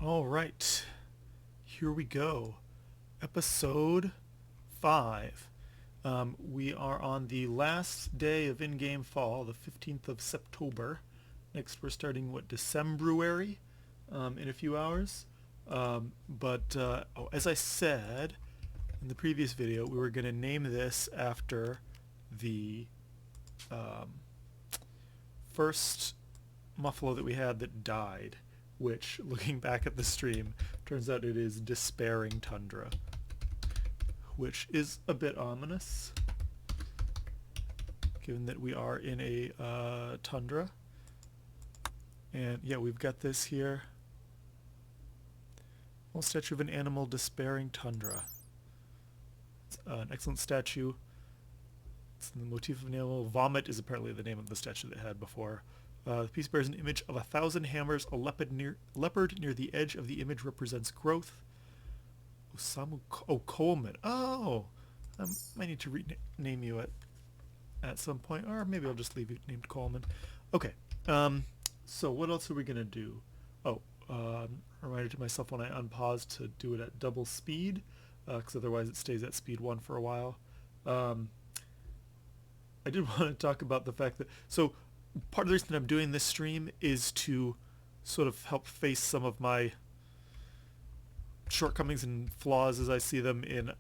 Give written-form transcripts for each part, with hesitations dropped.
All right, here we go. Episode 5. We are on the last day of in-game fall, the 15th of September. Next, we're starting, December, in a few hours. As I said in the previous video, we were going to name this after the um, first Muffalo that we had that died, which, looking back at the stream, turns out it is Despairing Tundra, which is a bit ominous, given that we are in a tundra. And yeah, we've got this here. Well, statue of an animal, Despairing Tundra. It's an excellent statue. It's the motif of an animal. Vomit is apparently the name of the statue that it had before. The piece bears an image of 1,000 hammers. A leopard near the edge of the image represents growth. Coleman. Oh, I might need to rename you at some point, or maybe I'll just leave you named Coleman. Okay. So what else are we gonna do? Oh, reminder to myself when I unpause to do it at double speed, because otherwise it stays at speed 1 for a while. I did want to talk about the fact that part of the reason that I'm doing this stream is to sort of help face some of my shortcomings and flaws as I see them in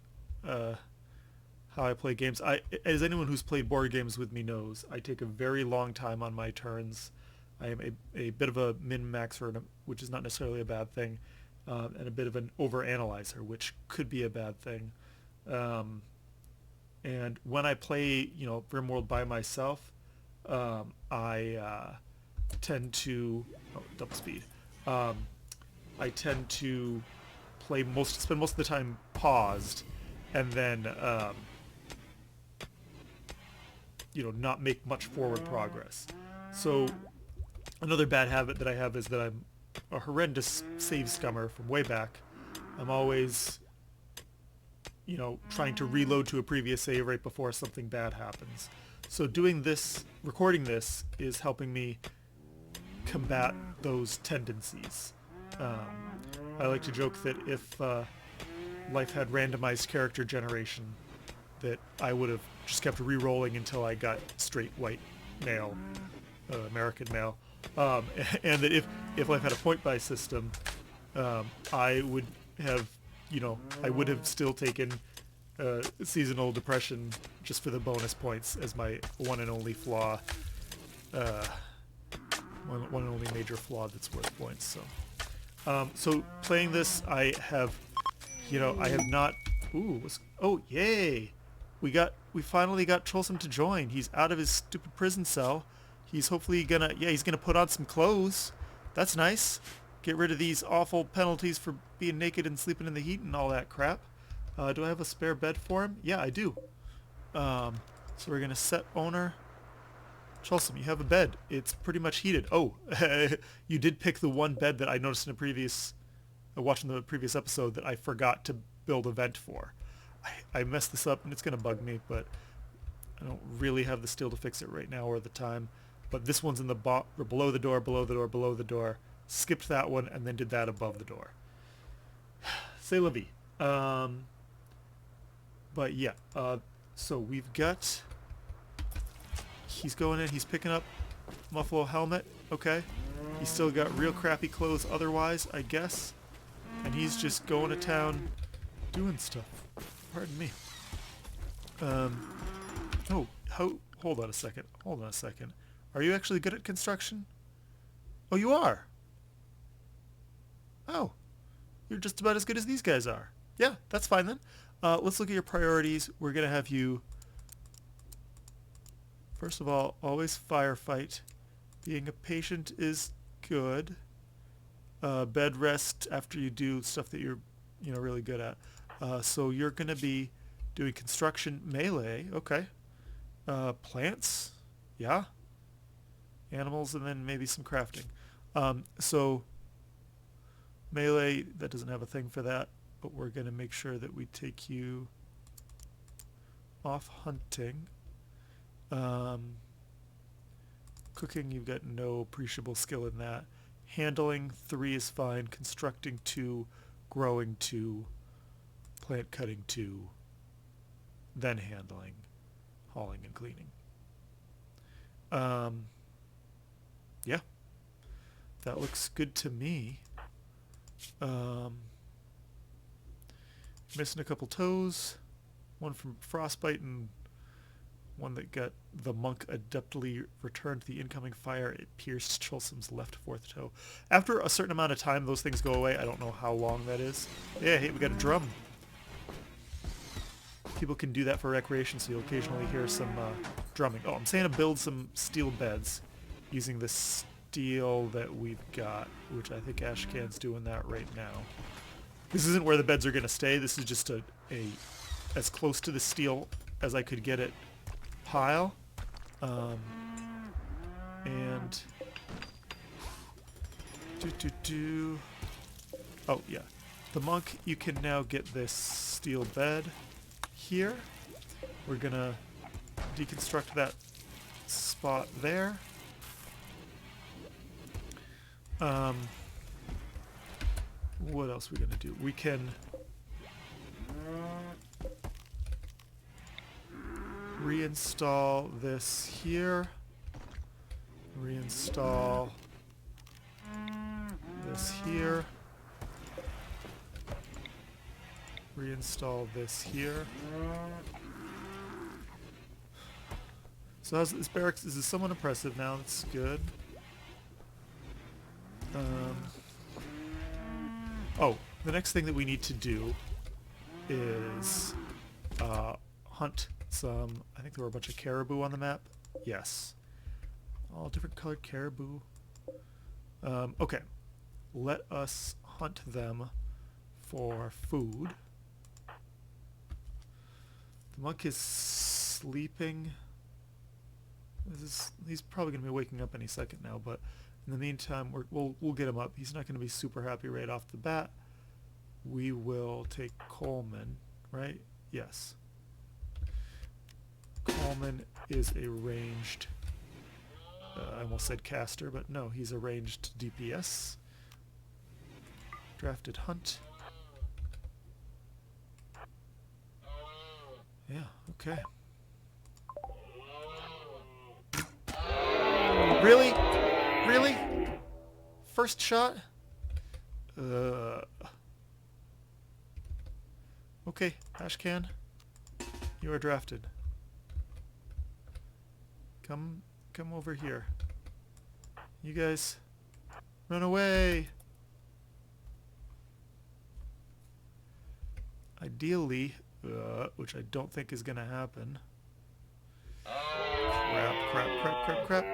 how I play games. As anyone who's played board games with me knows, I take a very long time on my turns. I am a bit of a min-maxer, which is not necessarily a bad thing, and a bit of an over-analyzer, which could be a bad thing. And when I play, RimWorld by myself, I tend to double speed. I tend to spend most of the time paused, and then not make much forward progress. So another bad habit that I have is that I'm a horrendous save scummer from way back. I'm always trying to reload to a previous save right before something bad happens. So recording this is helping me combat those tendencies. I like to joke that if life had randomized character generation, that I would have just kept re-rolling until I got straight white male, American male. And that if life had a point-buy system, I would have still taken seasonal depression just for the bonus points as my one and only flaw, one and only major flaw that's worth points. So playing this, I have not. Oh yay! We finally got Cholsum to join. He's out of his stupid prison cell. He's hopefully he's gonna put on some clothes. That's nice. Get rid of these awful penalties for being naked and sleeping in the heat and all that crap. Do I have a spare bed for him? Yeah, I do. So we're going to set owner. Cholsum, you have a bed. It's pretty much heated. Oh, you did pick the one bed that I noticed in watching the previous episode that I forgot to build a vent for. I messed this up and it's going to bug me, but I don't really have the skill to fix it right now or the time. But this one's in the below the door, below the door, below the door. Skipped that one and then did that above the door. C'est la vie. But yeah, so we've got, he's going in, he's picking up Muffalo helmet, okay. He's still got real crappy clothes otherwise, I guess. And he's just going to town doing stuff. Pardon me. Hold on a second. Are you actually good at construction? Oh, you are? Oh, you're just about as good as these guys are. Yeah, that's fine then. Let's look at your priorities. We're going to have you, first of all, always firefight. Being a patient is good. Bed rest after you do stuff that you're really good at. So you're going to be doing construction melee. Okay. Plants. Yeah. Animals, and then maybe some crafting. So melee, that doesn't have a thing for that. But we're going to make sure that we take you off hunting. Cooking, you've got no appreciable skill in that. Handling 3 is fine. Constructing 2, growing 2, plant cutting 2, then handling, hauling and cleaning. Yeah, that looks good to me. Missing a couple toes, one from frostbite and one that got the monk adeptly returned the incoming fire. It pierced Cholsom's left fourth toe. After a certain amount of time, those things go away. I don't know how long that is. Yeah, hey, we got a drum. People can do that for recreation, so you'll occasionally hear some drumming. Oh, I'm saying to build some steel beds using the steel that we've got, which I think Ashcan's doing that right now. This isn't where the beds are going to stay. This is just a as close to the steel as I could get it pile. And oh yeah, the monk, you can now get this steel bed here. We're gonna deconstruct that spot there. What else are we gonna do? We can reinstall this here. Reinstall this here. Reinstall this here. So how's this barracks? This is somewhat impressive now. That's good. Oh, the next thing that we need to do is hunt some. I think there were a bunch of caribou on the map. Yes, all different colored caribou. Okay, let us hunt them for food. The monk is sleeping. He's probably going to be waking up any second now, but in the meantime, we'll get him up. He's not going to be super happy right off the bat. We will take Coleman, right? Yes. Coleman is a ranged, I almost said caster, but no, he's a ranged DPS. Drafted hunt. Yeah, okay. Really? Really? First shot? Okay, Ashcan, you are drafted. Come over here. You guys, run away. Ideally, which I don't think is gonna happen. Crap.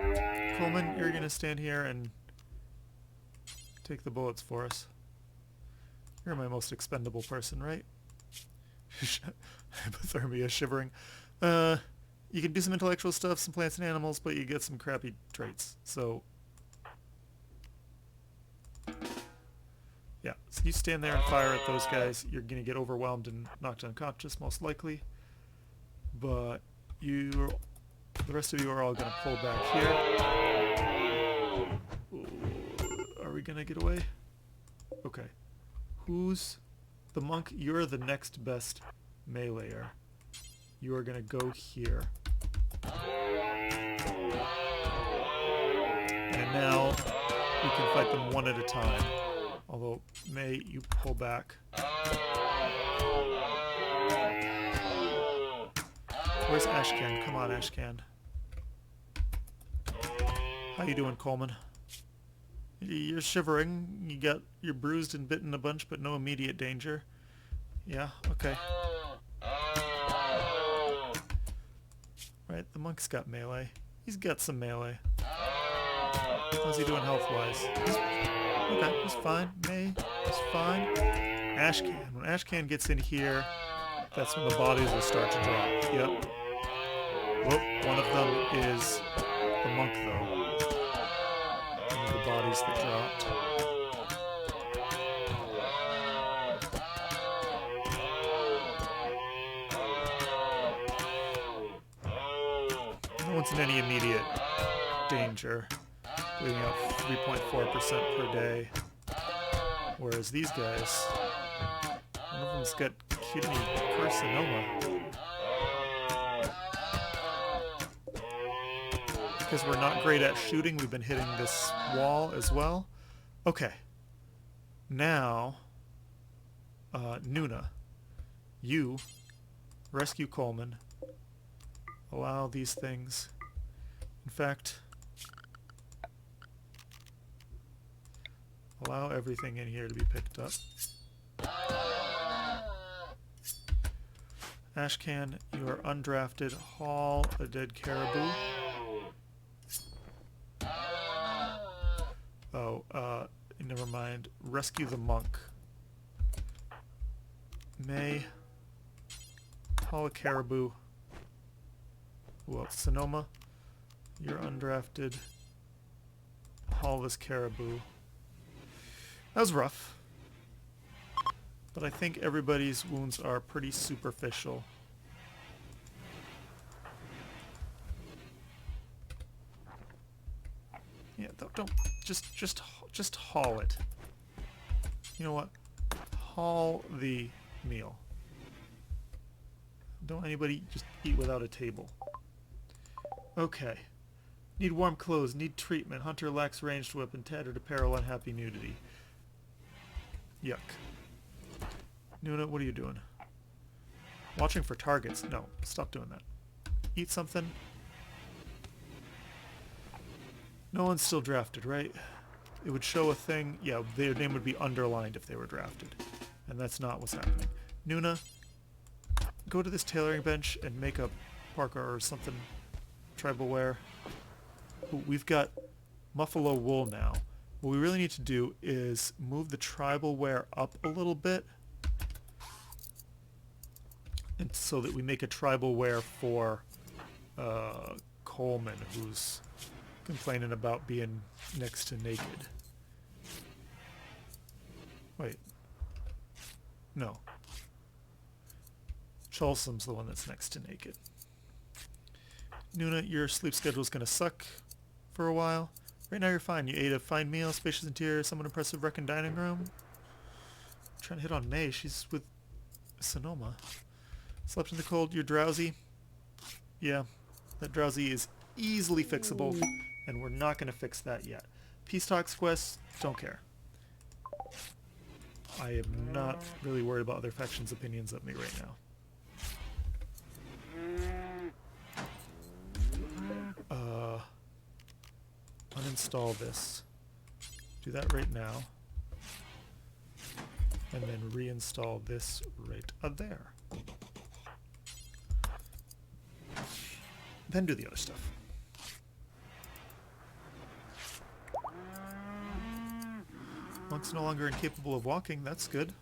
Coleman, you're gonna stand here and take the bullets for us. You're my most expendable person, right? Hypothermia, shivering. You can do some intellectual stuff, some plants and animals, but you get some crappy traits. So, yeah. So you stand there and fire at those guys. You're gonna get overwhelmed and knocked unconscious, most likely. But the rest of you are all gonna pull back here. Are we gonna get away? Okay. Who's the monk? You're the next best meleeer. You are gonna go here. And now we can fight them one at a time. Although, May, you pull back. Where's Ashcan? Come on, Ashcan. How you doing, Coleman? You're shivering. You're bruised and bitten a bunch, but no immediate danger. Yeah, okay. Right, the monk's got melee. He's got some melee. How's he doing health-wise? Okay, he's fine. May is fine. Ashcan. When Ashcan gets in here, that's when the bodies will start to drop. Yep. Whoop, one of them is the monk, though. One of the bodies that dropped. No one's in any immediate danger. bleeding out 3.4% per day. Whereas these guys, one of them's got kidney carcinoma. Because we're not great at shooting, we've been hitting this wall as well. Okay. Now, Nuna, you rescue Coleman. Allow these things. In fact, allow everything in here to be picked up. Ashcan, you are undrafted. Haul a dead caribou. Oh, never mind. Rescue the monk. May, haul a caribou. Who else? Sonoma, you're undrafted. Haul this caribou. That was rough. But I think everybody's wounds are pretty superficial. Yeah, don't just haul it. You know what? Haul the meal. Don't anybody just eat without a table. Okay. Need warm clothes, need treatment. Hunter lacks ranged weapon, tattered apparel, unhappy nudity. Yuck. Nuna, what are you doing? Watching for targets. No, stop doing that. Eat something. No one's still drafted, right? It would show a thing. Yeah, their name would be underlined if they were drafted. And that's not what's happening. Nuna, go to this tailoring bench and make a parka or something. Tribal wear. Ooh, we've got Muffalo wool now. What we really need to do is move the tribal wear up a little bit. And so that we make a tribal wear for Coleman, who's complaining about being next to naked. Wait. No. Cholsom's the one that's next to naked. Nuna, your sleep schedule's gonna suck for a while. Right now you're fine. You ate a fine meal, spacious interior, somewhat impressive rec and dining room. I'm trying to hit on May. She's with Sonoma. Slept in the cold. You're drowsy. Yeah, that drowsy is easily fixable, and we're not going to fix that yet. Peace talks quests, don't care. I am not really worried about other factions' opinions of me right now. Uninstall this. Do that right now. And then reinstall this right there. Then do the other stuff. Monk's no longer incapable of walking, that's good.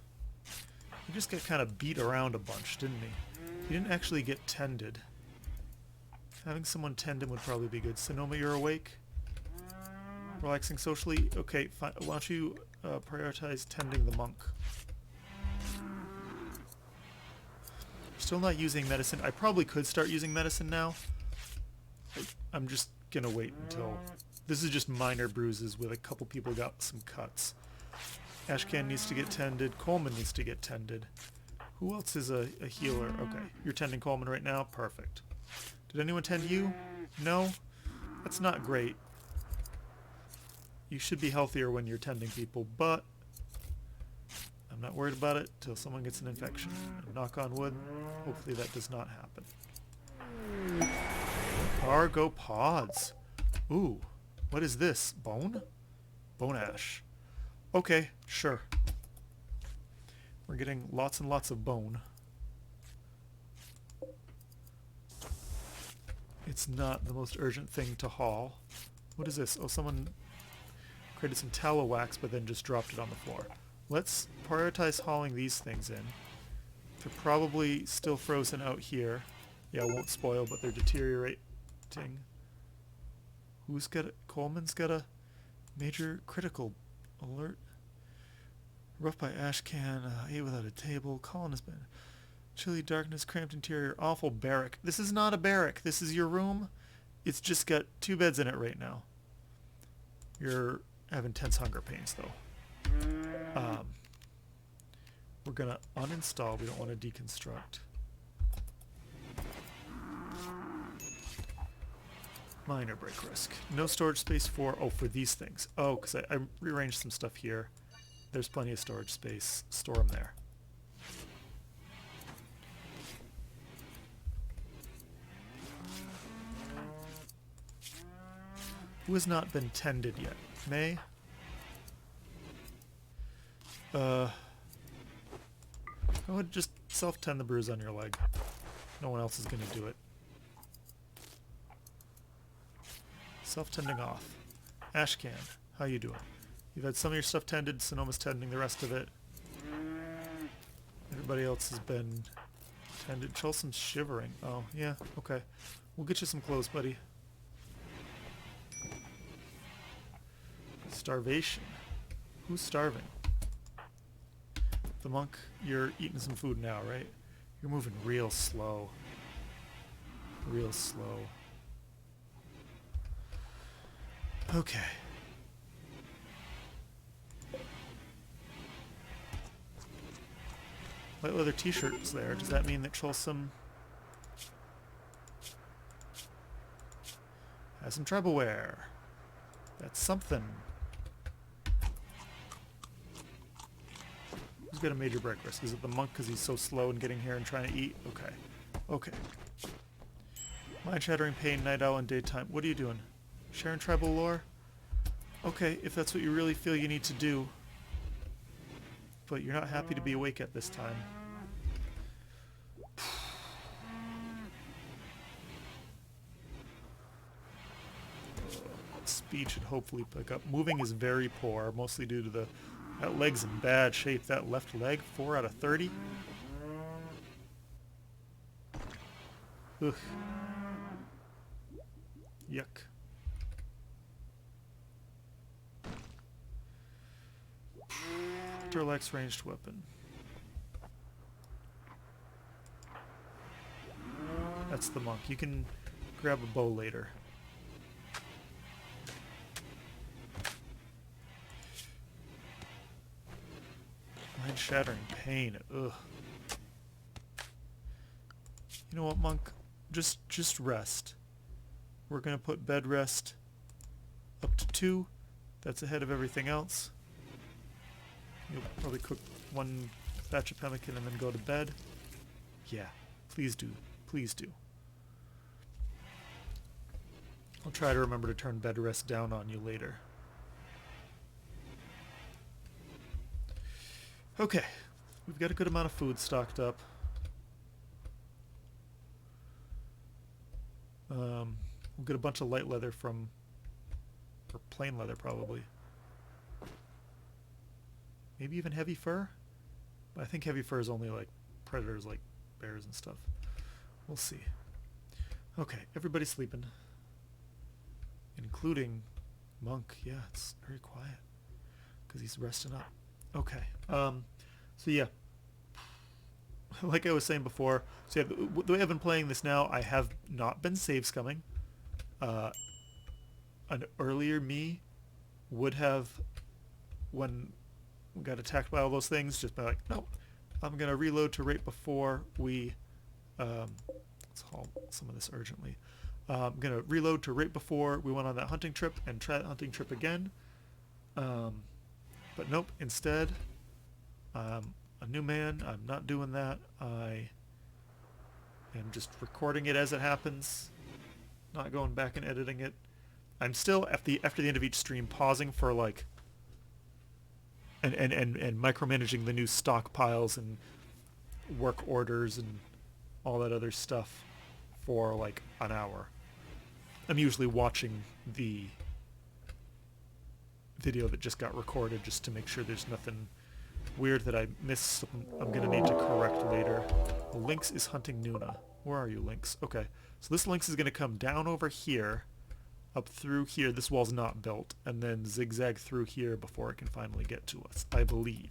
He just got kind of beat around a bunch, didn't he? He didn't actually get tended. Having someone tend him would probably be good. Sonoma, you're awake? Relaxing socially? Okay, fine. Why don't you prioritize tending the monk? Still not using medicine. I probably could start using medicine now. I'm just gonna wait until... This is just minor bruises with a couple people got some cuts. Ashcan needs to get tended. Coleman needs to get tended. Who else is a healer? Okay, you're tending Coleman right now? Perfect. Did anyone tend you? No? That's not great. You should be healthier when you're tending people, but I'm not worried about it till someone gets an infection. And knock on wood, hopefully that does not happen. Cargo pods. Ooh, what is this? Bone? Bone ash. Okay, sure. We're getting lots and lots of bone. It's not the most urgent thing to haul. What is this? Oh, someone created some tallow wax but then just dropped it on the floor. Let's prioritize hauling these things in. They're probably still frozen out here. Yeah, won't spoil, but they're deteriorating. Who's got it? Coleman's got a major critical alert. Rough by Ashcan, ate without a table. Colin has been... Chilly darkness, cramped interior, awful barrack. This is not a barrack. This is your room. It's just got 2 beds in it right now. You're have intense hunger pains though. We're gonna uninstall. We don't want to deconstruct. Minor break risk. No storage space for these things. Oh, because I rearranged some stuff here. There's plenty of storage space. Store them there. Who has not been tended yet? May? I would just self-tend the bruise on your leg. No one else is going to do it. Self-tending off. Ashcan, how you doing? You've had some of your stuff tended, Sonoma's tending the rest of it. Everybody else has been tended. Cholsom's shivering. Oh, yeah, okay. We'll get you some clothes, buddy. Starvation. Who's starving? The monk, you're eating some food now, right? You're moving real slow. Real slow. Okay. Light leather t-shirt's there. Does that mean that Cholsom has some trebleware? That's something. Who's got a major break risk? Is it the monk because he's so slow in getting here and trying to eat? Okay. Okay. Mind-shattering pain, night owl, and daytime. What are you doing? Sharing tribal lore? Okay, if that's what you really feel you need to do. But you're not happy to be awake at this time. Speed should hopefully pick up. Moving is very poor, mostly due to the... That leg's in bad shape. That left leg, 4 out of 30. Ugh. Yuck. Durlex ranged weapon. That's the monk. You can grab a bow later. Mind-shattering pain. Ugh. You know what, monk? Just rest. We're gonna put bed rest up to 2. That's ahead of everything else. You'll probably cook 1 batch of pemmican and then go to bed. Yeah, please do. Please do. I'll try to remember to turn bed rest down on you later. Okay, we've got a good amount of food stocked up. We'll get a bunch of light leather from, or plain leather probably. Maybe even heavy fur? But I think heavy fur is only like predators like bears and stuff. We'll see. Okay, everybody's sleeping. Including Monk. Yeah, it's very quiet. Because he's resting up. Okay. So yeah. Like I was saying before, so yeah, the way I've been playing this now, I have not been save scumming. An earlier me would have, when we got attacked by all those things, just been like, nope, I'm going to reload to right before we, let's haul some of this urgently. I'm going to reload to right before we went on that hunting trip and try that hunting trip again. But nope, instead, a new man. I'm not doing that. I am just recording it as it happens, not going back and editing it. I'm still after the end of each stream pausing for like and micromanaging the new stockpiles and work orders and all that other stuff for like an hour. I'm usually watching the video that just got recorded just to make sure there's nothing weird that I missed. I'm going to need to correct later. Lynx is hunting Nuna. Where are you, Lynx? Okay. So this Lynx is going to come down over here, up through here. This wall's not built. And then zigzag through here before it can finally get to us, I believe.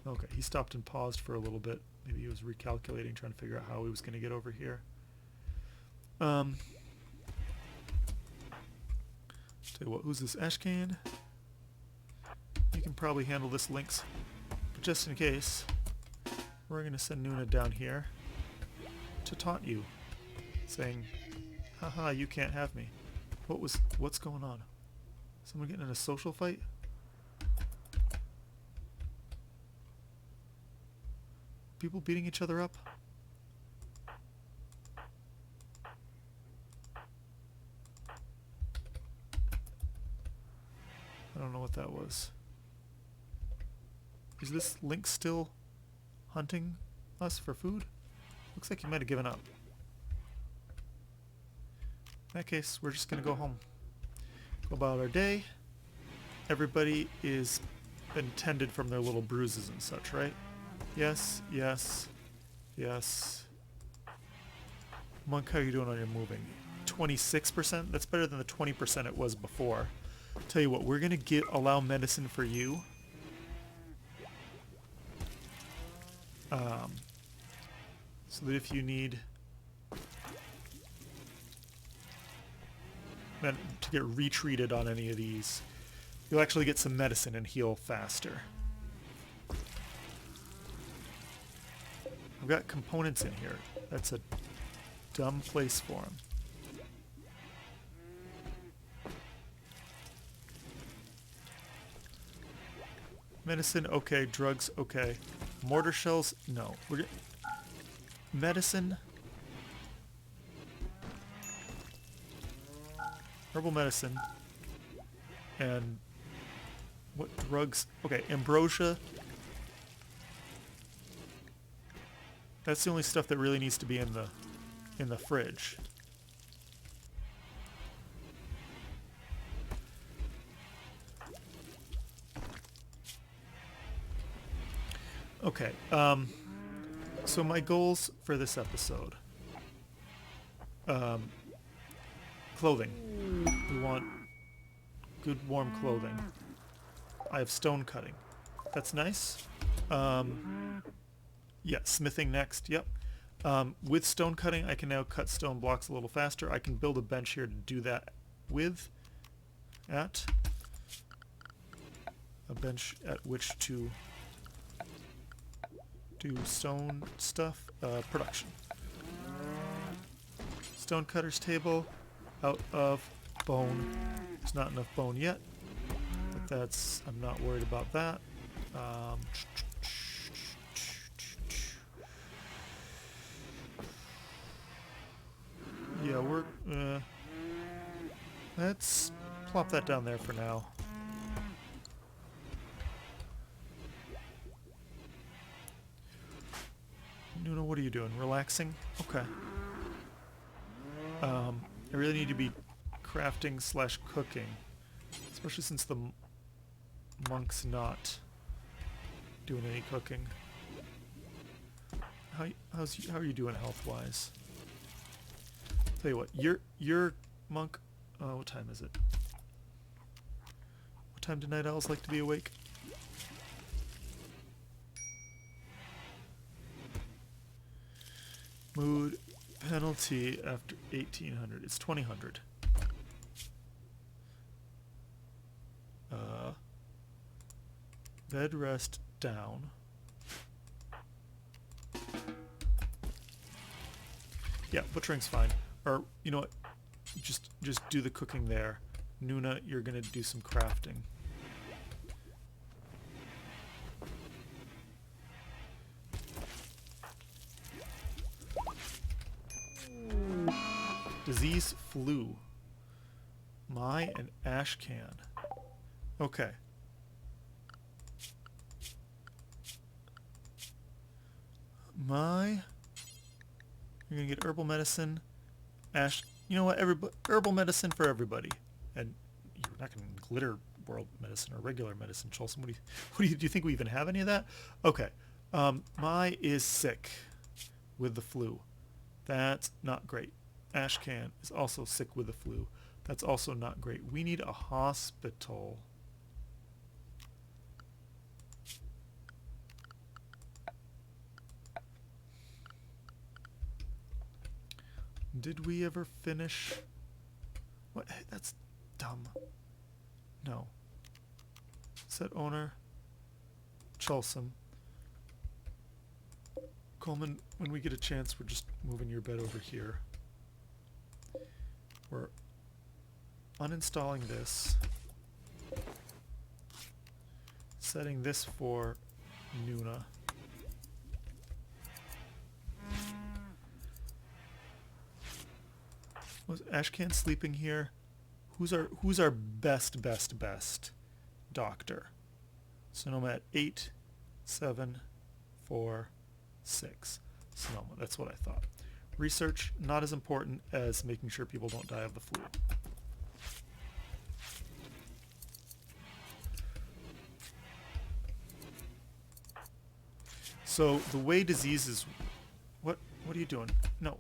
Okay, he stopped and paused for a little bit. Maybe he was recalculating, trying to figure out how he was going to get over here. Tell you what, who's this Ashcan? You can probably handle this, Lynx. But just in case, we're going to send Nuna down here to taunt you, saying, haha, you can't have me. What's going on? Someone getting in a social fight? People beating each other up? I don't know what that was. Is this Lynx still hunting us for food? Looks like he might have given up. In that case, we're just going to go home. Go about our day. Everybody is been tended from their little bruises and such, right? Yes, yes, yes. Monk, how are you doing on your moving? 26%? That's better than the 20% it was before. Tell you what, we're going to allow medicine for you. So that if you need to get retreated on any of these, you'll actually get some medicine and heal faster. I've got components in here. That's a dumb place for them. Medicine, okay. Drugs, okay. Mortar shells, no. Medicine. Herbal medicine. And what drugs? Okay, ambrosia. That's the only stuff that really needs to be in the fridge. Okay, so my goals for this episode. Clothing. We want good warm clothing. I have stone cutting. That's nice. Yeah, smithing next, yep. With stone cutting, I can now cut stone blocks a little faster. I can build a bench here to do that with. A bench at which to do stone stuff. Production. Stone cutter's table out of bone. There's not enough bone yet, but I'm not worried about that. Yeah, let's plop that down there for now. Nuna, what are you doing? Relaxing? Okay. I really need to be crafting / cooking, especially since the monk's not doing any cooking. How are you doing health-wise? Tell you what, you're monk. What time is it? What time do night owls like to be awake? Mood penalty after 1800. It's 2000. Bed rest down. Yeah, butchering's fine. Or you know what? Just do the cooking there. Nuna, you're gonna do some crafting. Disease flu. My and ash can. Okay. You're gonna get herbal medicine. Ash, you know what? Herbal medicine for everybody. And you're not gonna glitter world medicine or regular medicine, Cholson. Do you think we even have any of that? Okay. My is sick with the flu. That's not great. Ashcan is also sick with the flu. That's also not great. We need a hospital. Did we ever finish? What? That's dumb. No. Set owner. Chalsum. Coleman, when we get a chance, we're just moving your bed over here. We're uninstalling this. Setting this for Nuna. Was Ashcan sleeping here? Who's our best doctor? Sonoma at 8, 7, 4, 6. Sonoma, that's what I thought. Research, not as important as making sure people don't die of the flu. So the way diseases... What are you doing? No.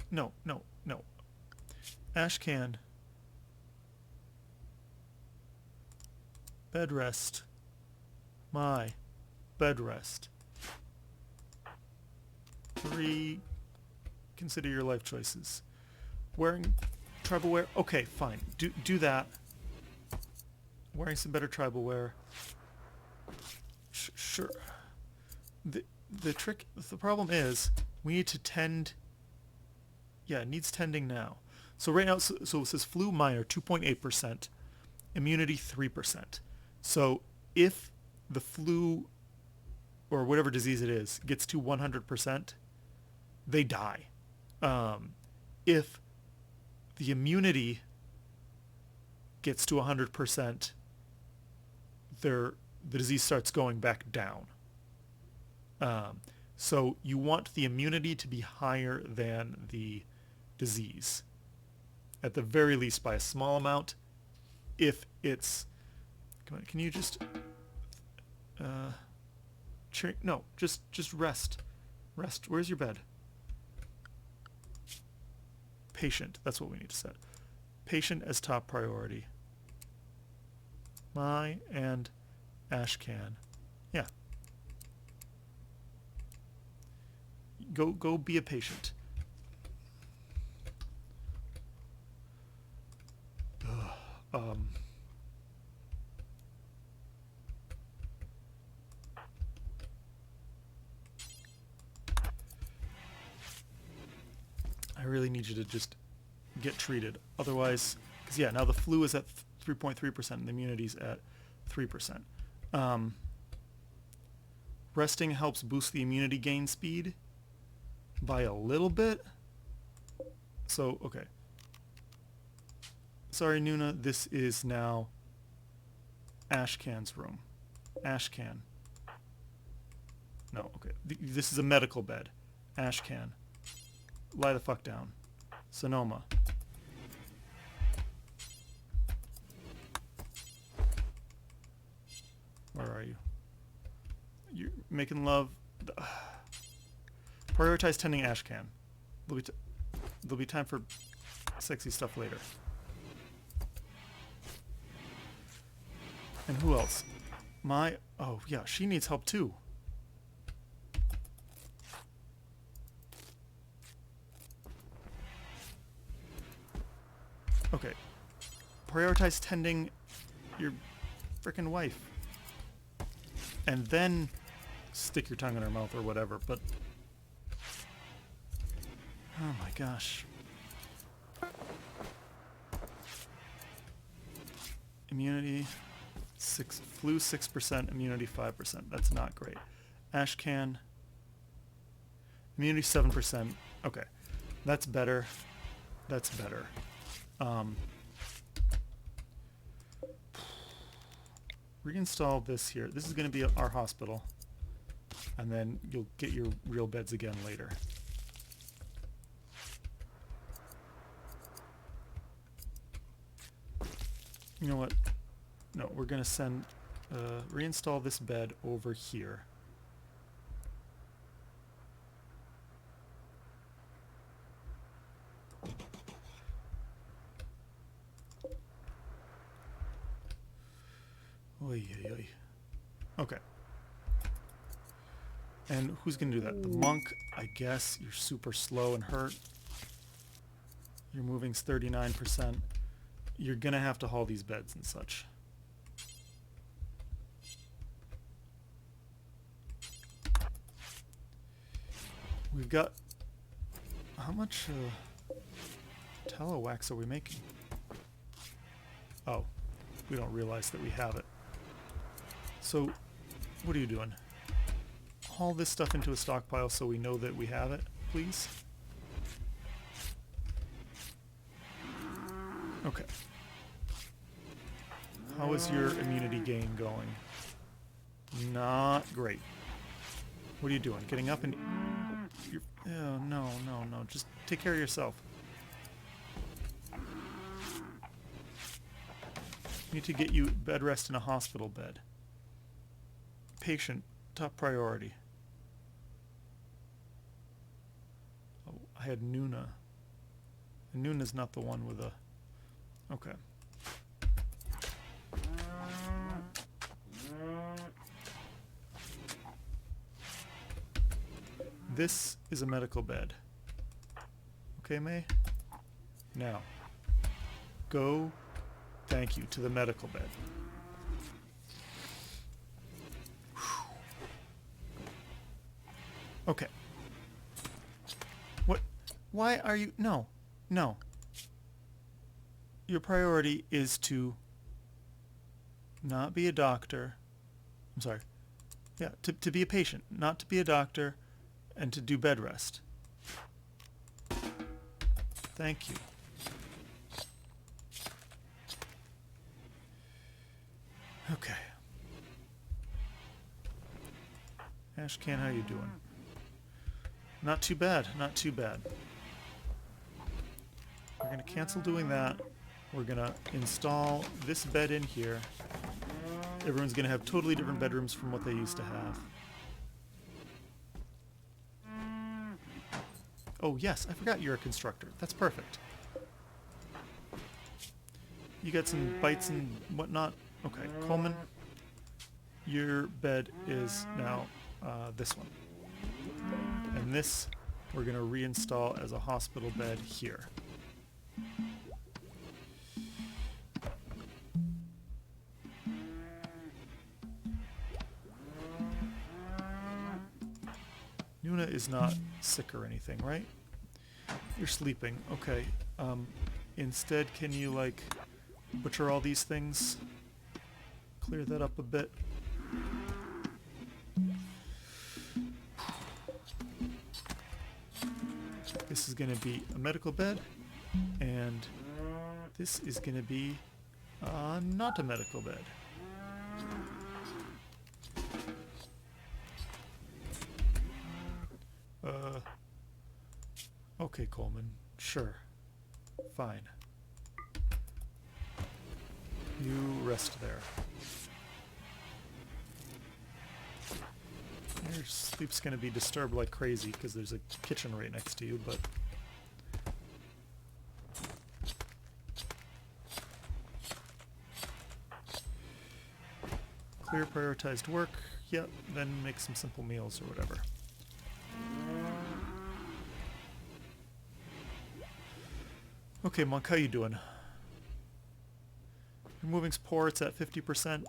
Ashcan. Bed rest. My. Bed rest. 3. Consider your life choices. Wearing tribal wear. Okay, fine. Do that. Wearing some better tribal wear. Sure. The problem is we need to tend. Yeah, it needs tending now. So right now, so it says flu minor 2.8%, immunity 3%. So if the flu or whatever disease it is gets to 100%, they die. If the immunity gets to 100%, the disease starts going back down. So you want the immunity to be higher than the disease, at the very least by a small amount. If it's, come on, can you just, no, just rest. Rest. Where's your bed? Patient. That's what we need to set. Patient as top priority. My and Ashcan. Yeah. Go be a patient. I really need you to just get treated. Otherwise, because yeah, now the flu is at 3.3% and the immunity's at 3%. Resting helps boost the immunity gain speed by a little bit. So, okay. Sorry, Nuna, this is now Ashcan's room. Ashcan. No, okay. This is a medical bed. Ashcan. Lie the fuck down. Sonoma. Where are you? You're making love. Prioritize tending Ashcan. There'll be time for sexy stuff later. And who else? Oh yeah, she needs help too. Okay. Prioritize tending your frickin' wife. And then stick your tongue in her mouth or whatever, but... Oh my gosh. Immunity... flu 6%, immunity 5%. That's not great. Ashcan... Immunity 7%. Okay. That's better. That's better. Reinstall this here. This is going to be our hospital. And then you'll get your real beds again later. You know what? No, we're going to send... reinstall this bed over here. Oy, oy, oy. Okay. And who's going to do that? The monk, I guess. You're super slow and hurt. Your moving's 39%. You're going to have to haul these beds and such. We've got... How much tallow wax are we making? Oh, we don't realize that we have it. So, what are you doing? Haul this stuff into a stockpile so we know that we have it, please. Okay. How is your immunity gain going? Not great. What are you doing? Getting up and... Oh, no, no, no. Just take care of yourself. Need to get you bed rest in a hospital bed. Patient, top priority. Oh, I had Nuna. And Nuna's not the one with a... Okay. This is a medical bed. Okay, May? Now, go, thank you, to the medical bed. Okay. What? Why are you... No. No. Your priority is to not be a doctor. I'm sorry. Yeah, to be a patient, not to be a doctor, and to do bed rest. Thank you. Okay. Ashcan, how you doing? Not too bad, not too bad. We're going to cancel doing that. We're going to install this bed in here. Everyone's going to have totally different bedrooms from what they used to have. Oh yes, I forgot you're a constructor. That's perfect. You got some bites and whatnot. Okay, Coleman, your bed is now this one. And this we're going to reinstall as a hospital bed here. Nuna is not sick or anything, right? You're sleeping. Okay. Instead, can you, like, butcher all these things? Clear that up a bit. This is going to be a medical bed, and this is going to be not a medical bed. Okay, Coleman. Sure. Fine. You rest there. Your sleep's gonna be disturbed like crazy because there's a kitchen right next to you, but... Clear prioritized work. Yep, then make some simple meals or whatever. Okay, Monk, how you doing? Your moving's poor, it's at 50%.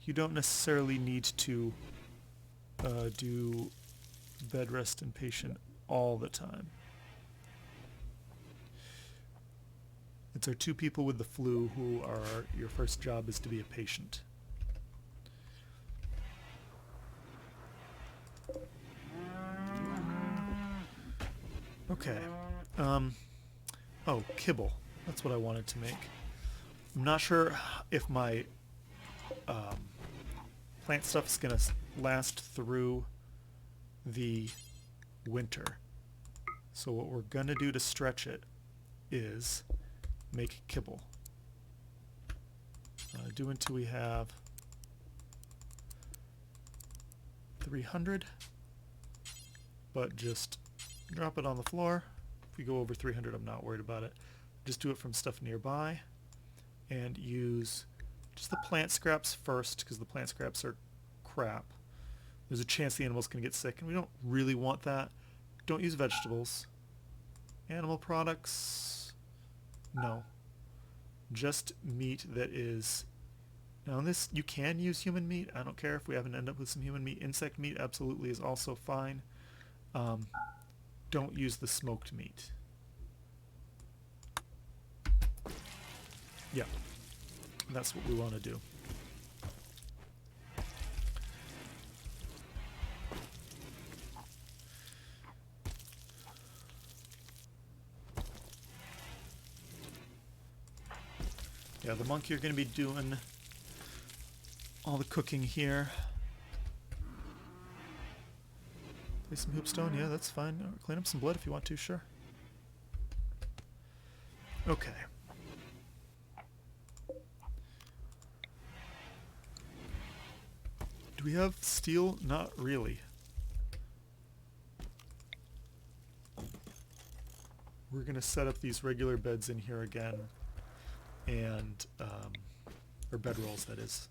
You don't necessarily need to do bed rest and patient all the time. It's our 2 people with the flu who are, your first job is to be a patient. Okay. Oh, kibble. That's what I wanted to make. I'm not sure if my plant stuff is going to last through the winter. So what we're going to do to stretch it is make kibble. Do until we have 300, but just drop it on the floor. If we go over 300, I'm not worried about it. Just do it from stuff nearby and use just the plant scraps first, because the plant scraps are crap. There's a chance the animals can get sick, and we don't really want that. Don't use vegetables. Animal products, no. Just meat that is... Now in this, you can use human meat. I don't care if we haven't ended up with some human meat. Insect meat absolutely is also fine. don't use the smoked meat. Yeah, that's what we want to do. Yeah, the monkey are going to be doing all the cooking here. Play some hoopstone, yeah, that's fine. Or clean up some blood if you want to, sure. Okay. Do we have steel? Not really. We're going to set up these regular beds in here again. And, or bedrolls, that is.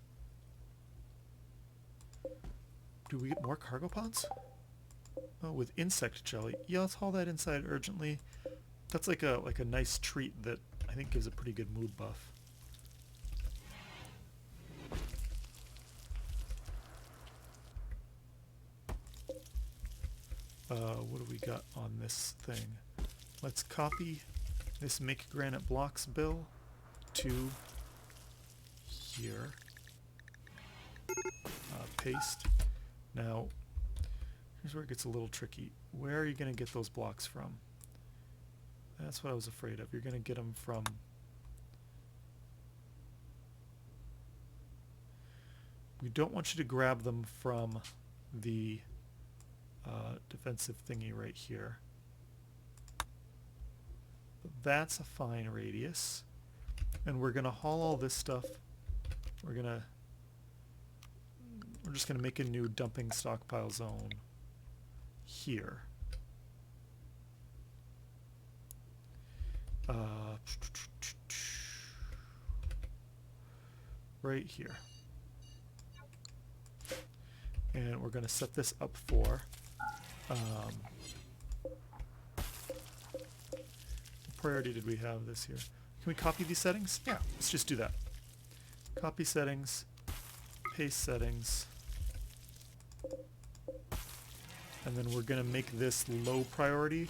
Do we get more cargo pods? Oh, with insect jelly. Yeah, let's haul that inside urgently. That's like a nice treat that I think gives a pretty good mood buff. What do we got on this thing? Let's copy this make granite blocks bill to here. Paste. Now, here's where it gets a little tricky. Where are you going to get those blocks from? That's what I was afraid of. You're going to get them from... We don't want you to grab them from the defensive thingy right here. But that's a fine radius. And we're going to haul all this stuff. We're just going to make a new dumping stockpile zone here. Right here. And we're going to set this up for what priority did we have this here? Can we copy these settings? Yeah, let's just do that. Copy settings, paste settings, and then we're going to make this low priority,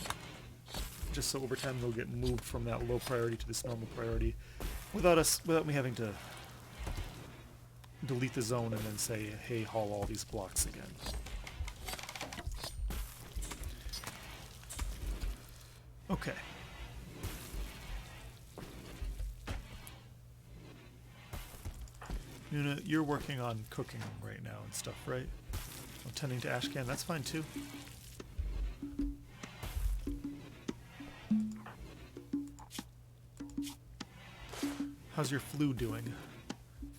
just so over time they'll get moved from that low priority to this normal priority without me having to delete the zone and then say, hey, haul all these blocks again. Okay. Nuna, you're working on cooking right now and stuff, right? I'm tending to Ashcan, that's fine too. How's your flu doing?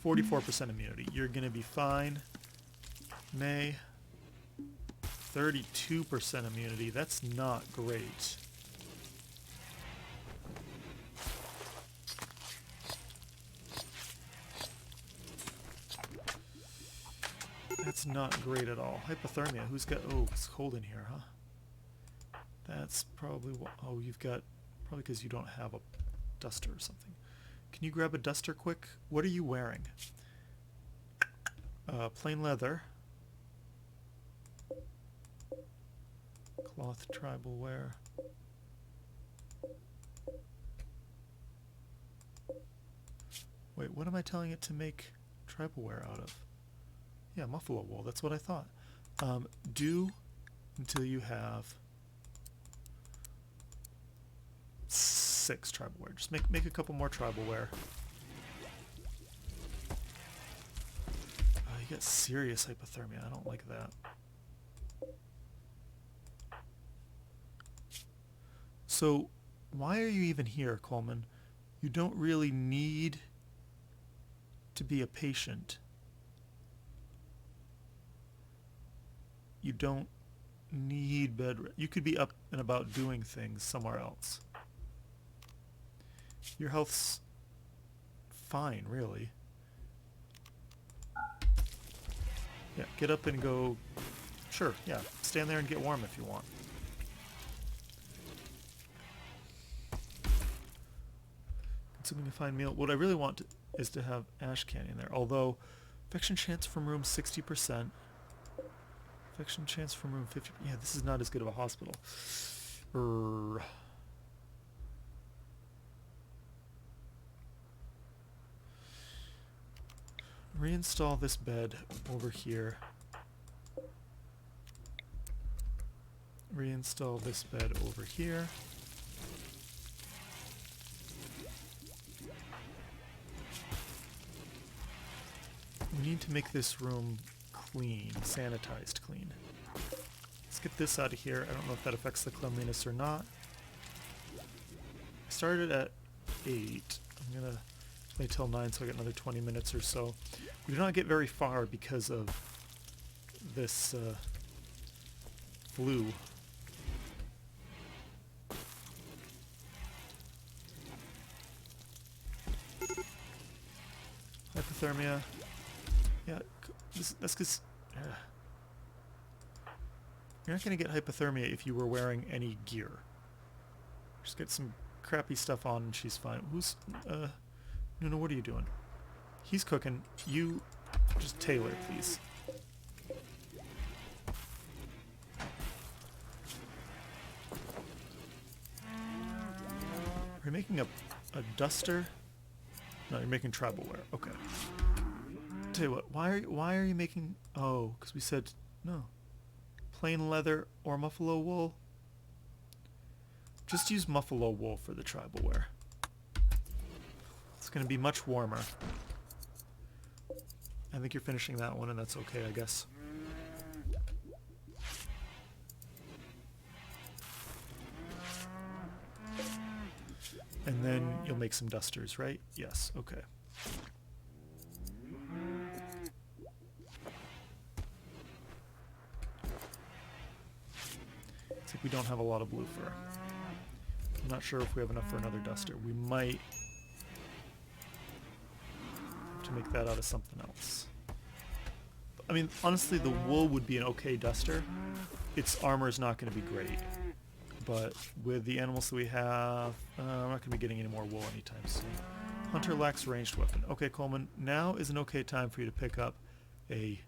44% immunity. You're going to be fine. May. 32% immunity. That's not great. That's not great at all. Hypothermia. Who's got... Oh, it's cold in here, huh? That's probably... Oh, you've got... Probably because you don't have a duster or something. Can you grab a duster quick? What are you wearing? Plain leather. Cloth tribal wear. Wait, what am I telling it to make tribal wear out of? Yeah, Muffalo wool. That's what I thought. Do until you have 6 tribal wear. Just make a couple more tribal wear. You get serious hypothermia. I don't like that. So, why are you even here, Coleman? You don't really need to be a patient. You don't need bed rest. You could be up and about doing things somewhere else. Your health's fine, really. Yeah, get up and go. Sure, yeah. Stand there and get warm if you want. Consuming a fine meal. What I really want is to have ash candy in there. Although, infection chance from room 60%. Infection chance from room 50%. Yeah, this is not as good of a hospital. Er, reinstall this bed over here. Reinstall this bed over here. We need to make this room clean, sanitized clean. Let's get this out of here. I don't know if that affects the cleanliness or not. I started at 8. I'm gonna play till 9 so I get another 20 minutes or so. We do not get very far because of this flu. Hypothermia. Yeah, that's because you're not going to get hypothermia if you were wearing any gear. Just get some crappy stuff on and she's fine. Who's, Nuna, what are you doing? He's cooking. You just tailor, please. Are you making a duster? No, you're making tribal wear. Okay. Tell you what, why are you making... Oh, because we said no. Plain leather or muffalo wool? Just use muffalo wool for the tribal wear. It's going to be much warmer. I think you're finishing that one, and that's okay, I guess. And then you'll make some dusters, right? Yes, okay. It's like we don't have a lot of blue fur. I'm not sure if we have enough for another duster. We might have to make that out of something else. I mean, honestly, the wool would be an okay duster. Its armor is not going to be great. But with the animals that we have, I'm not going to be getting any more wool anytime soon. Hunter lacks ranged weapon. Okay, Coleman, now is an okay time for you to pick up a...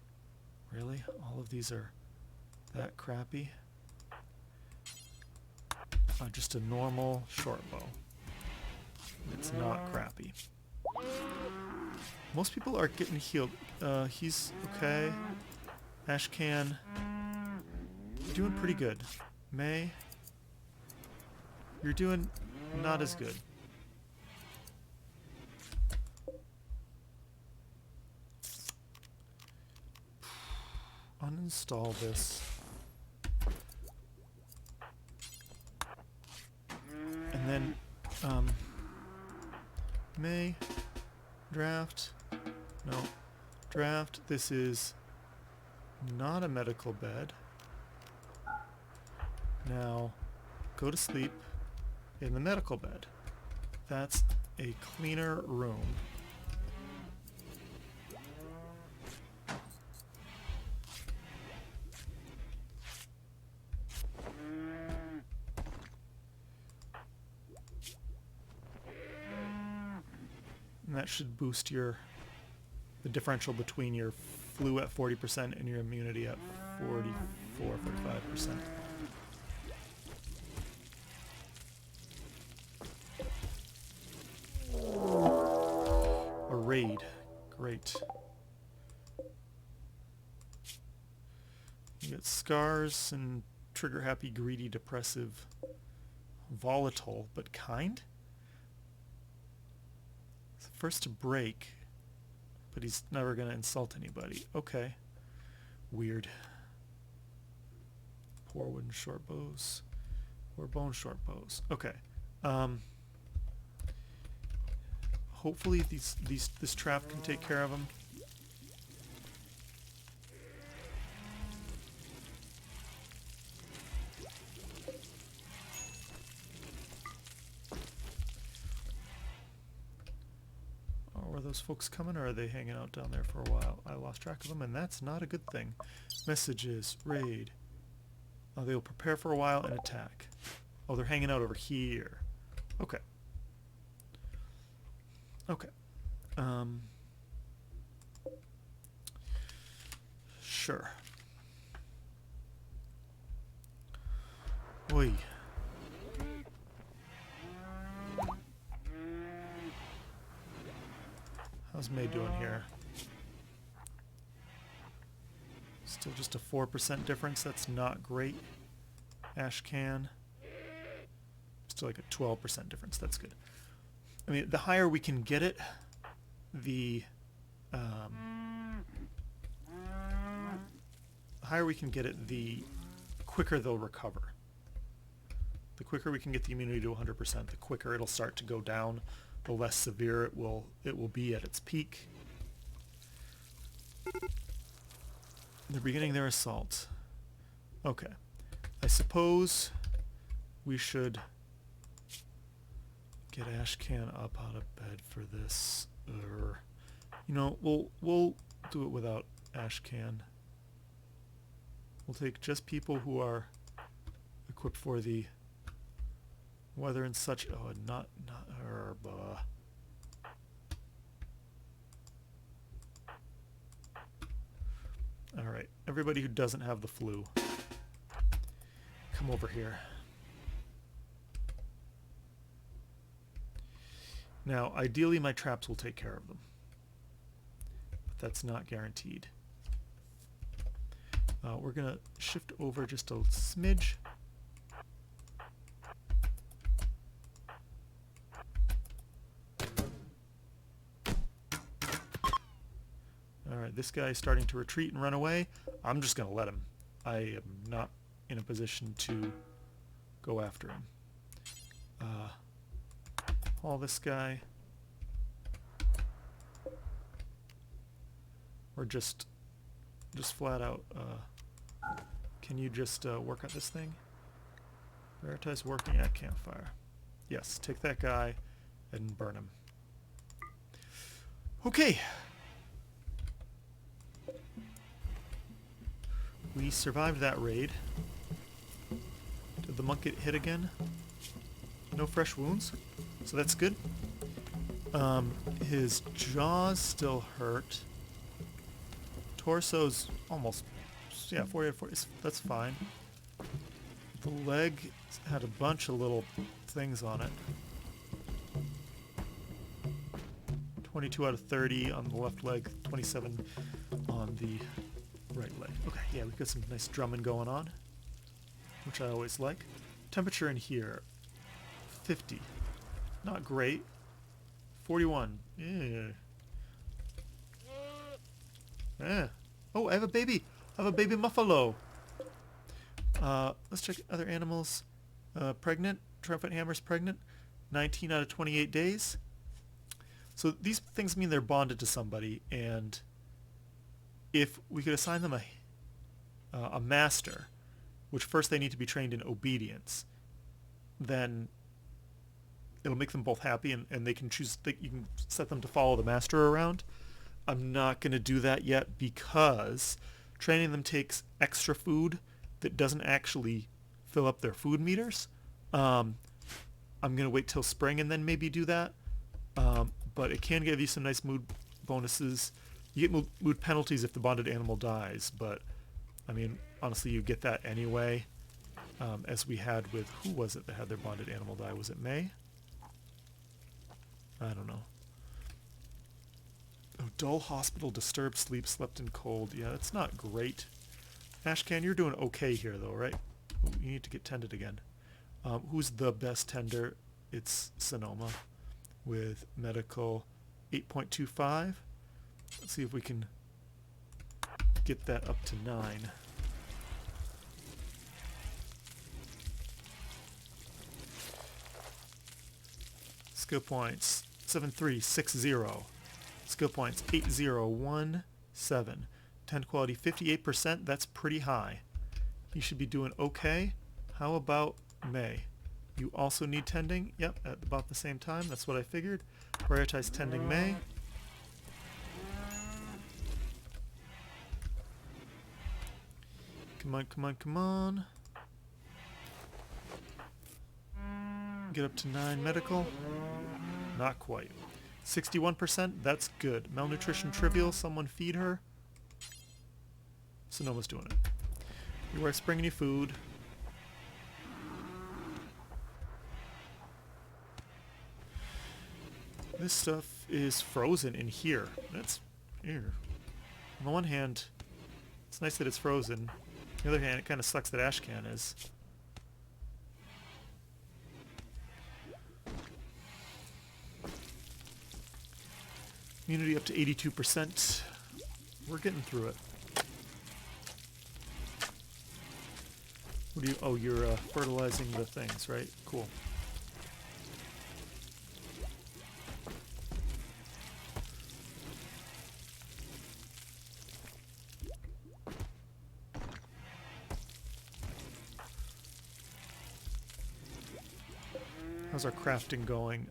Really? All of these are that crappy? Just a normal short bow. It's not crappy. Most people are getting healed. He's okay. Ashcan, doing pretty good. May, you're doing not as good. Uninstall this. And then, May, draft, no, draft, this is not a medical bed. Now, go to sleep in the medical bed. That's a cleaner room. And that should boost the differential between your flu at 40% and your immunity at 45%. A raid. Great. You get scars and trigger happy, greedy, depressive, volatile, but kind? First to break, but he's never going to insult anybody. Okay. Weird. Poor wooden short bows. Or bone short bows. Okay. Hopefully this trap can take care of him. Are those folks coming, or are they hanging out down there for a while? I lost track of them, and that's not a good thing. Messages, raid. Oh, they'll prepare for a while and attack. Oh, they're hanging out over here. Okay. Okay. Sure. Oy. How's May doing here? Still just a 4% difference. That's not great. Ashcan. Still like a 12% difference. That's good. I mean, the higher we can get it, the higher we can get it, the quicker they'll recover. The quicker we can get the immunity to 100%, the quicker it'll start to go down, the less severe it will be at its peak. They're beginning their assault. Okay. I suppose we should get Ashcan up out of bed for this. You know, we'll do it without Ashcan. We'll take just people who are equipped for the weather and such. Oh, not her. All right, everybody who doesn't have the flu, come over here. Now, ideally, my traps will take care of them, but that's not guaranteed. We're gonna shift over just a smidge. Alright, this guy is starting to retreat and run away. I'm just gonna let him. I am not in a position to go after him. Haul this guy. Or just flat out, can you just work on this thing? Prioritize working at campfire. Yes, take that guy and burn him. Okay. We survived that raid. Did the monk get hit again? No fresh wounds, so that's good. His jaw's still hurt. Torso's almost, yeah, 40 out of 40, that's fine. The leg had a bunch of little things on it. 22 out of 30 on the left leg, 27 on the right leg. Okay, yeah, we've got some nice drumming going on, which I always like. Temperature in here, 50. Not great. 41. Oh, I have a baby. I have a baby Muffalo. Let's check other animals. Pregnant. Triumphant Hammer's pregnant. 19 out of 28 days. So these things mean they're bonded to somebody, and if we could assign them a master, which first they need to be trained in obedience, then it'll make them both happy, and they can choose. You can set them to follow the master around. I'm not going to do that yet because training them takes extra food that doesn't actually fill up their food meters. I'm going to wait till spring and then maybe do that. But it can give you some nice mood bonuses. You get mood penalties if the bonded animal dies, but I mean, honestly, you get that anyway, as we had with, who was it that had their bonded animal die? Was it May? I don't know. Oh, dull hospital, disturbed sleep, slept in cold. Yeah, that's not great. Ashcan, you're doing okay here, though, right? Oh, you need to get tended again. Who's the best tender? It's Sonoma with medical 8.25. Let's see if we can get that up to 9. Skill points 7360. Skill points 8017. Tend quality 58%. That's pretty high. You should be doing okay. How about May? You also need tending. Yep, at about the same time. That's what I figured. Prioritize tending May. Come on, come on, come on. Get up to 9 medical. Not quite. 61%, that's good. Malnutrition trivial, someone feed her. Sonoma's doing it. You are bringing you food. This stuff is frozen in here. That's here. On the one hand, it's nice that it's frozen. On the other hand, it kind of sucks that Ashcan is. Immunity up to 82%. We're getting through it. What do you... Oh, you're fertilizing the things, right? Cool. How's our crafting going?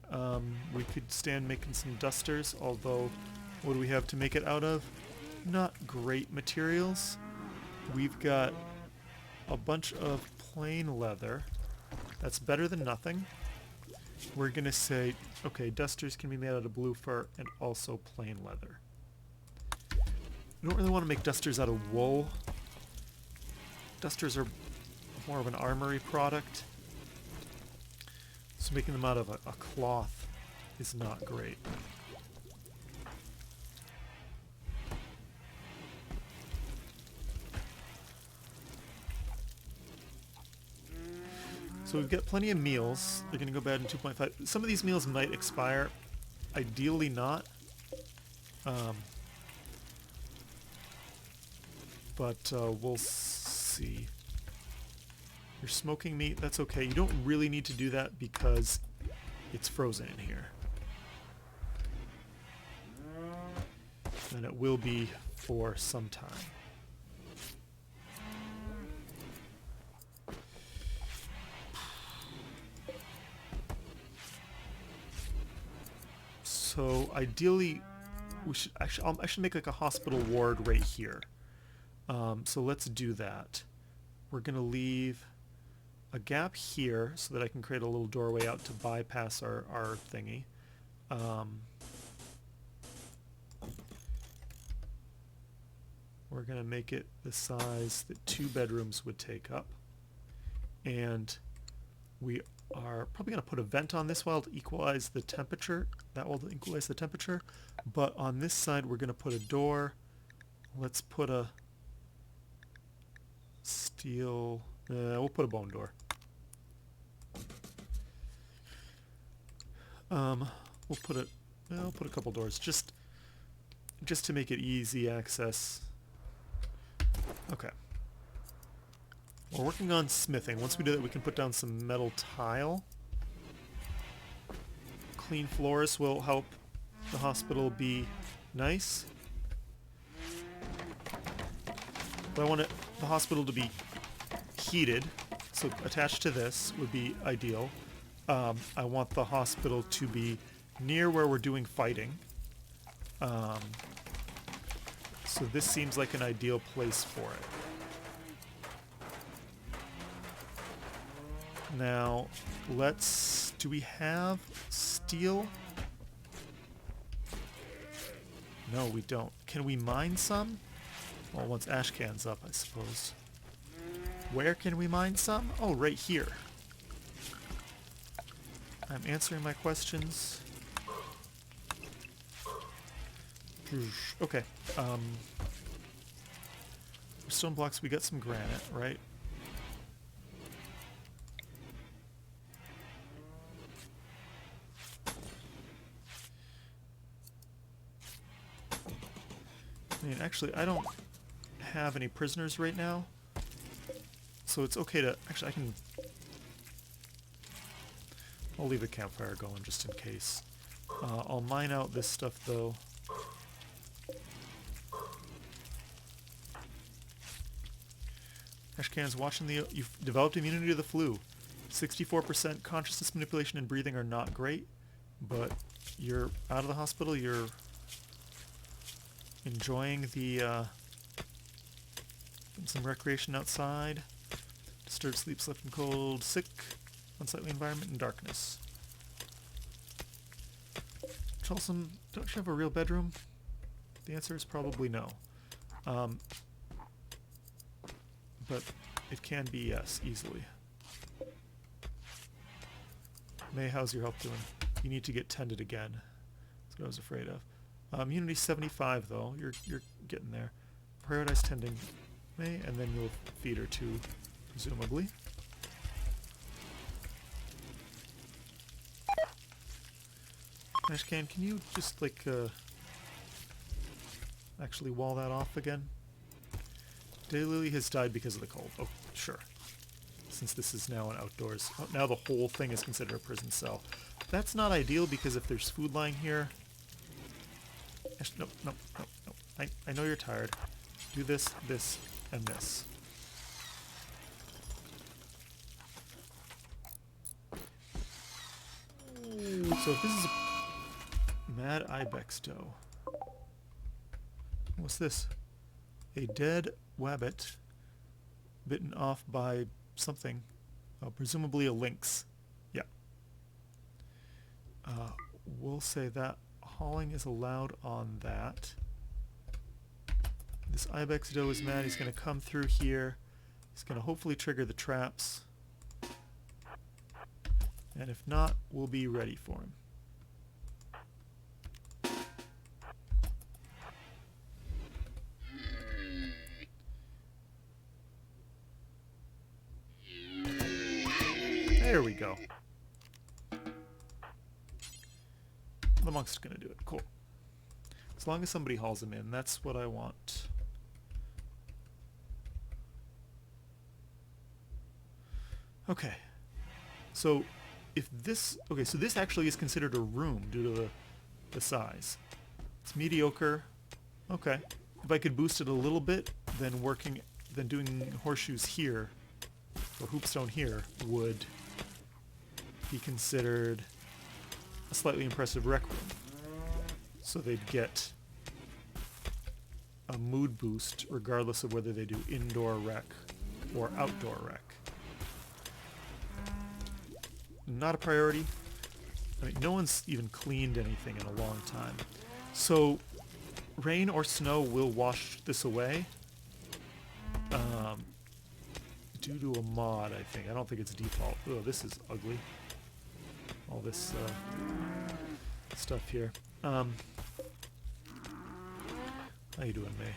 We could stand making some dusters, although what do we have to make it out of? Not great materials. We've got a bunch of plain leather. That's better than nothing. We're gonna say, okay, dusters can be made out of blue fur and also plain leather. We don't really want to make dusters out of wool. Dusters are more of an armory product. So making them out of a cloth is not great. So we've got plenty of meals. They're going to go bad in 2.5. Some of these meals might expire. Ideally not. But we'll see. You're smoking meat, that's okay. You don't really need to do that because it's frozen in here. And it will be for some time. So ideally, we should actually, I should make like a hospital ward right here. So let's do that. We're gonna leave a gap here so that I can create a little doorway out to bypass our thingy. We're gonna make it the size that 2 bedrooms would take up. And we are probably gonna put a vent on this wall to equalize the temperature. That will equalize the temperature. But on this side we're gonna put a door. Let's put a steel... we'll put a bone door. We'll put a couple doors just to make it easy access. Okay. We're working on smithing. Once we do that, we can put down some metal tile. Clean floors will help the hospital be nice. But I want the hospital to be heated, so attached to this would be ideal. I want the hospital to be near where we're doing fighting. So this seems like an ideal place for it. Now, do we have steel? No, we don't. Can we mine some? Well, once Ashcan's up, I suppose. Where can we mine some? Oh, right here. I'm answering my questions. Okay. Stone blocks, we got some granite, right? I mean, actually, I don't have any prisoners right now. So it's okay to... Actually, I'll leave the campfire going just in case. I'll mine out this stuff, though. Ashcan's watching the... You've developed immunity to the flu. 64% consciousness manipulation and breathing are not great, but you're out of the hospital, you're enjoying the... some recreation outside. Disturbed sleep, slept in cold, sick, unsightly environment, and darkness. Chalsum, don't you have a real bedroom? The answer is probably no. But it can be yes, easily. May, how's your health doing? You need to get tended again. So what I was afraid of. Immunity 75 though. You're getting there. Prioritize tending May, and then you'll feed her too, presumably. Ashcan, can you just like actually wall that off again? Daylily has died because of the cold. Oh, sure. Since this is now an outdoors... Oh, now the whole thing is considered a prison cell. That's not ideal because if there's food lying here... No. I know you're tired. Do this, this, and this. So if this is a mad ibex doe... What's this? A dead wabbit bitten off by something. Presumably a lynx. Yeah. We'll say that hauling is allowed on that. This ibex doe is mad. He's going to come through here. He's going to hopefully trigger the traps. And if not, we'll be ready for him. There we go. The monk's gonna do it. Cool. As long as somebody hauls him in, that's what I want. Okay. So, if this... Okay, so this actually is considered a room due to the size. It's mediocre. Okay. If I could boost it a little bit, then doing horseshoes here, or hoopstone here, would be considered a slightly impressive rec room. So they'd get a mood boost regardless of whether they do indoor rec or outdoor rec. Not a priority. I mean, no one's even cleaned anything in a long time. So rain or snow will wash this away. Due to a mod, I think. I don't think it's default. Oh, this is ugly. All this stuff here. How you doing, May?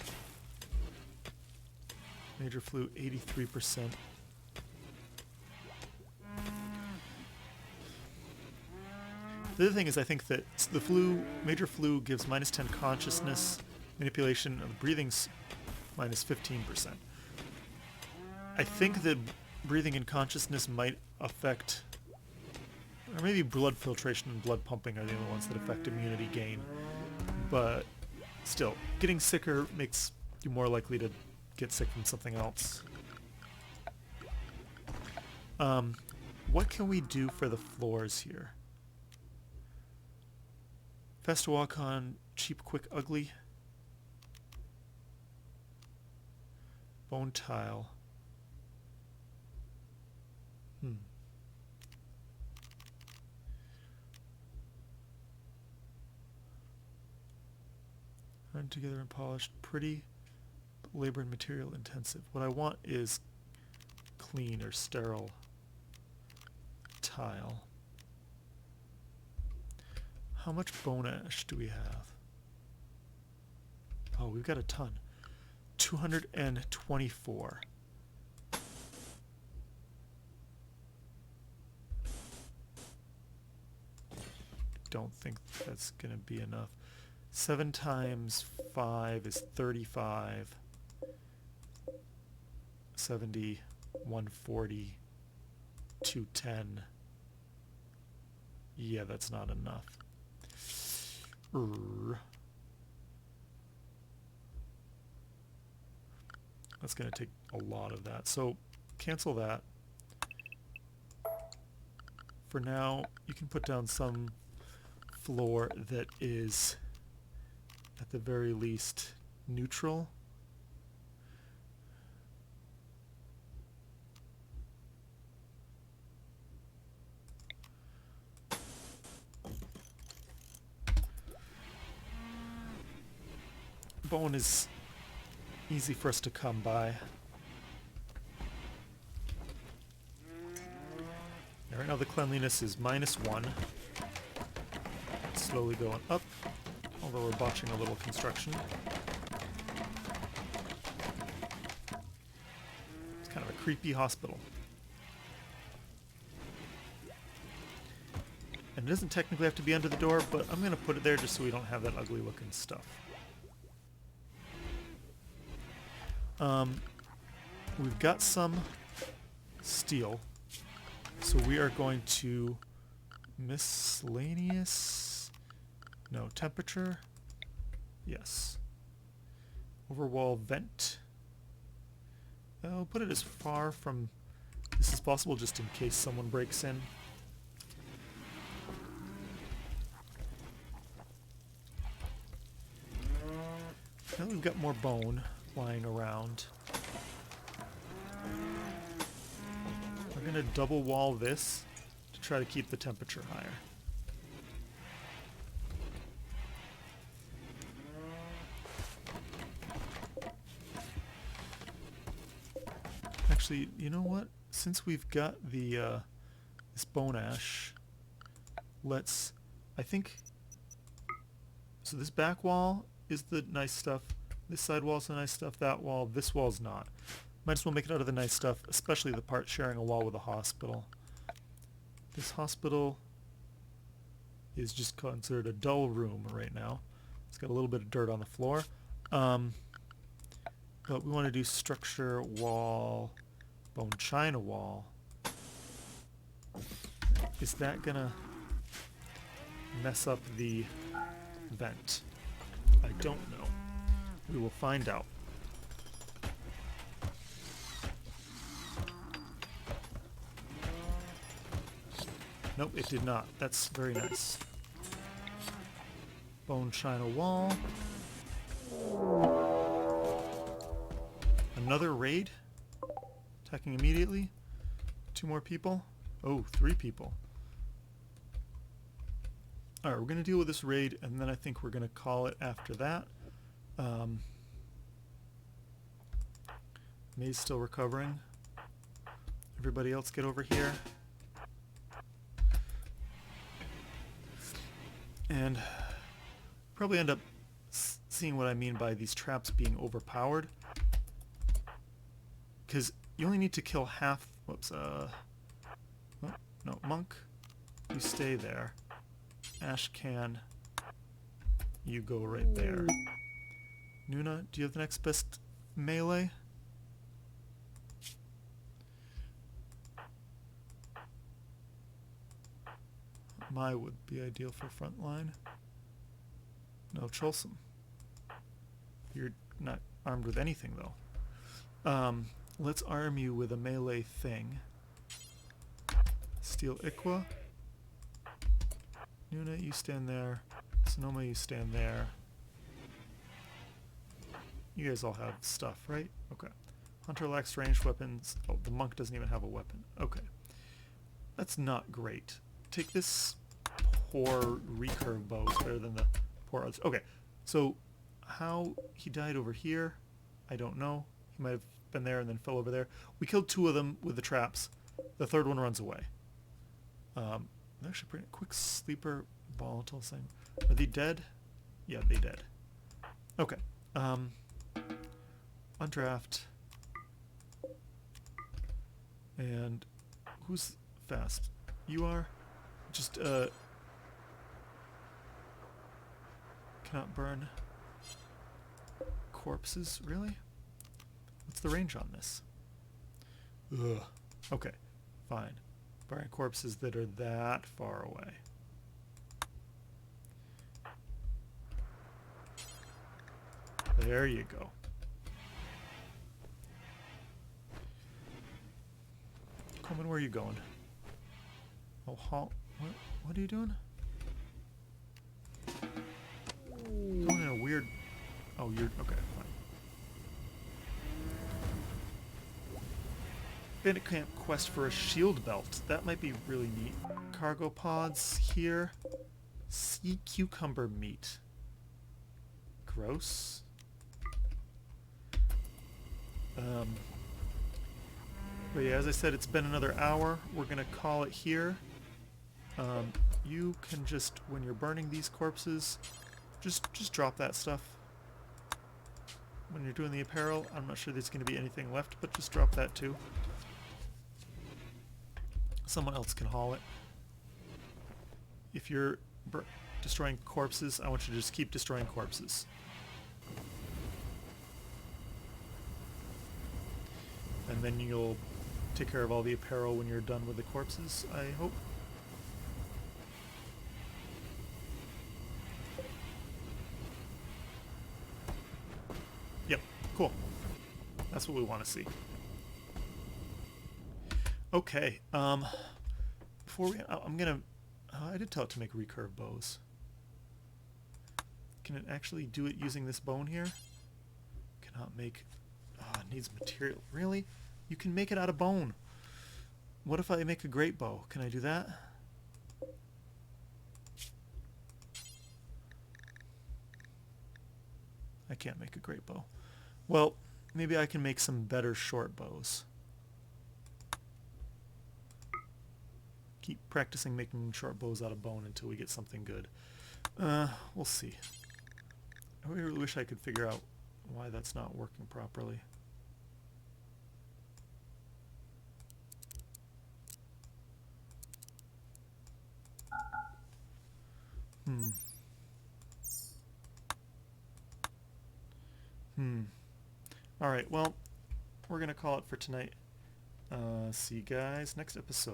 Major flu, 83%. The other thing is I think that the major flu gives -10 consciousness, manipulation of breathing's -15%. I think that breathing and consciousness might affect, or maybe blood filtration and blood pumping are the only ones that affect immunity gain. But still, getting sicker makes you more likely to get sick from something else. What can we do for the floors here? Fast to walk on, cheap, quick, ugly. Bone tile. Run together and polished, pretty, but labor and material intensive. What I want is clean or sterile tile. How much bone ash do we have? Oh, we've got a ton. 224. Don't think that's gonna be enough. 7 times 5 is 35. 70, 140, 210. Yeah, that's not enough. That's going to take a lot of that. So cancel that. For now, you can put down some floor that is at the very least neutral. Bone is easy for us to come by. Right now the cleanliness is -1. Slowly going up. although we're botching a little construction. It's kind of a creepy hospital. And it doesn't technically have to be under the door, but I'm going to put it there just so we don't have that ugly looking stuff. We've got some steel, so we are going to miscellaneous, no, temperature, yes, overwall vent. I'll put it as far from this as possible just in case someone breaks in. Now we've got more bone lying around. We're going to double wall this to try to keep the temperature higher. Actually, you know what? Since we've got the this bone ash, I think, so this back wall is the nice stuff. This side wall's the nice stuff. That wall, this wall's not. Might as well make it out of the nice stuff, especially the part sharing a wall with a hospital. This hospital is just considered a dull room right now. It's got a little bit of dirt on the floor. But we want to do structure, wall, bone china wall. Is that gonna mess up the vent? I don't know. We will find out. Nope, it did not. That's very nice. Bone china wall. Another raid. Attacking immediately. 2 more people. Oh, 3 people. Alright, we're going to deal with this raid, and then I think we're going to call it after that. May's still recovering. Everybody else get over here. And probably end up seeing what I mean by these traps being overpowered. Because you only need to kill half... Whoops, oh, no, Monk, you stay there. Ashcan, you go right there. Nuna, do you have the next best melee? Mai would be ideal for frontline. No, Cholsum. You're not armed with anything, though. Let's arm you with a melee thing. Steel Iqua. Nuna, you stand there. Sonoma, you stand there. You guys all have stuff, right? Okay. Hunter lacks ranged weapons. Oh, the monk doesn't even have a weapon. Okay. That's not great. Take this poor recurve bow. It's better than the poor others. Okay. So, how he died over here, I don't know. He might have been there and then fell over there. We killed 2 of them with the traps. The 3rd one runs away. Actually, pretty quick sleeper, volatile, same. Are they dead? Yeah, they dead. Okay. Undraft. And who's fast? You are? Just, cannot burn corpses, really? What's the range on this? Ugh. Okay, fine. Burning corpses that are that far away. There you go. Coleman, where are you going? Oh, what are you doing? Going in a weird... Oh, you're... Okay, fine. Bandit Camp quest for a shield belt. That might be really neat. Cargo pods here. Sea cucumber meat. Gross. But yeah, as I said, it's been another hour. We're gonna call it here. You can just, when you're burning these corpses, Just drop that stuff. When you're doing the apparel, I'm not sure there's going to be anything left, but just drop that too. Someone else can haul it. If you're destroying corpses, I want you to just keep destroying corpses. And then you'll take care of all the apparel when you're done with the corpses, I hope. Yep, cool. That's what we want to see. Okay, before we, I'm gonna, I did tell it to make recurve bows. Can it actually do it using this bone here? Cannot make, it needs material. Really? You can make it out of bone. What if I make a great bow? Can I do that? I can't make a great bow. Well, maybe I can make some better short bows. Keep practicing making short bows out of bone until we get something good. We'll see. I really wish I could figure out why that's not working properly. Alright, well, we're going to call it for tonight. See you guys next episode.